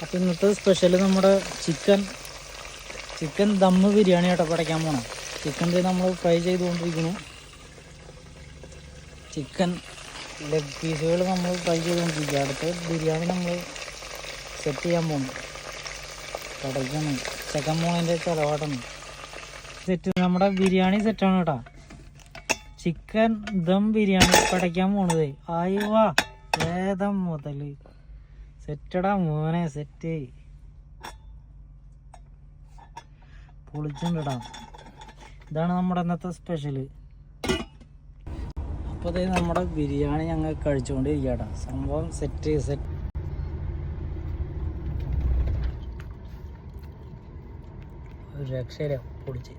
അപ്പോൾ ഇന്നത്തെ സ്പെഷ്യൽ നമ്മുടെ ചിക്കൻ ദമ്മ് ബിരിയാണി ആട്ടോ പടയ്ക്കാൻ പോകണം. ചിക്കൻ നമ്മൾ ഫ്രൈ ചെയ്തുകൊണ്ടിരിക്കുന്നു. ചിക്കൻ ലെഗ് പീസുകൾ നമ്മൾ ഫ്രൈ ചെയ്തുകൊണ്ടിരിക്കുക. അടുത്ത ബിരിയാണി നമ്മൾ സെറ്റ് ചെയ്യാൻ പോകണം. പടയ്ക്കണം ചിക്കൻ പോണതിൻ്റെ ചിലവാട്ടാണ്. സെറ്റ് നമ്മുടെ ബിരിയാണി സെറ്റാണ് കേട്ടോ. ചിക്കൻ ദം ബിരിയാണി പടയ്ക്കാൻ പോണത്. ആയിവാ ഏതം മുതൽ സെറ്റടാ മോനെ, സെറ്റ് പൊളിച്ചുണ്ടടാ. ഇതാണ് നമ്മുടെ ഇന്നത്തെ സ്പെഷ്യൽ. അപ്പോൾ അതേ നമ്മുടെ ബിരിയാണി ഞങ്ങൾ കഴിച്ചുകൊണ്ടിരിക്കട്ടാ. സംഭവം സെറ്റ് ഒരു രക്ഷയില്ല, പൊളിച്ച്.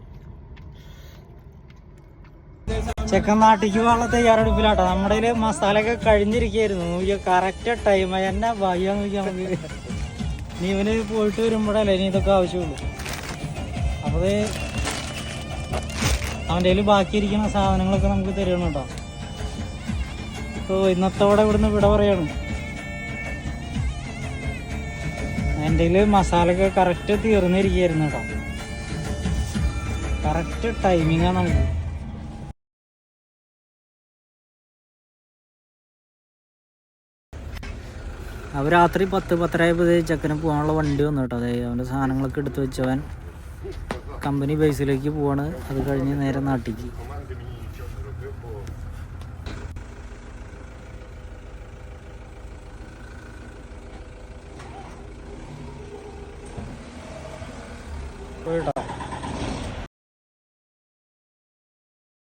ചെക്കൻ നാട്ടിക്ക് പോകാനുള്ള തയ്യാറെടുപ്പിലാട്ടോ. നമ്മുടെ കയ്യിൽ മസാലയൊക്കെ കഴിഞ്ഞിരിക്കുകയായിരുന്നു. നോക്കിയാൽ കറക്റ്റ് ടൈം എന്നാ ഭയ നോക്കിയാൽ നമുക്ക്. നീ ഇവന് പോയിട്ട് വരുമ്പോഴല്ലേ ഇനി ഇതൊക്കെ ആവശ്യമുള്ളൂ. അപ്പോൾ അവൻ്റെ കയ്യിൽ ബാക്കിയിരിക്കുന്ന സാധനങ്ങളൊക്കെ നമുക്ക് തരണം കേട്ടോ. ഇപ്പോൾ ഇന്നത്തോടെ ഇവിടുന്ന് വിട പറയാണ്. എൻ്റെ കയ്യിൽ മസാലയൊക്കെ കറക്റ്റ് തീർന്നിരിക്കുകയായിരുന്നു കേട്ടോ. കറക്റ്റ് ടൈമിങ്ങാണ് നമുക്ക്. അവർ രാത്രി 10-10:30 ചെക്കന് പോകാനുള്ള വണ്ടി വന്നു കേട്ടോ. അതായത് അവൻ്റെ സാധനങ്ങളൊക്കെ എടുത്ത് വെച്ചവൻ കമ്പനി ബേസിലേക്ക് പോവാണ്. അത് കഴിഞ്ഞ് നേരെ നാട്ടിലേക്ക്.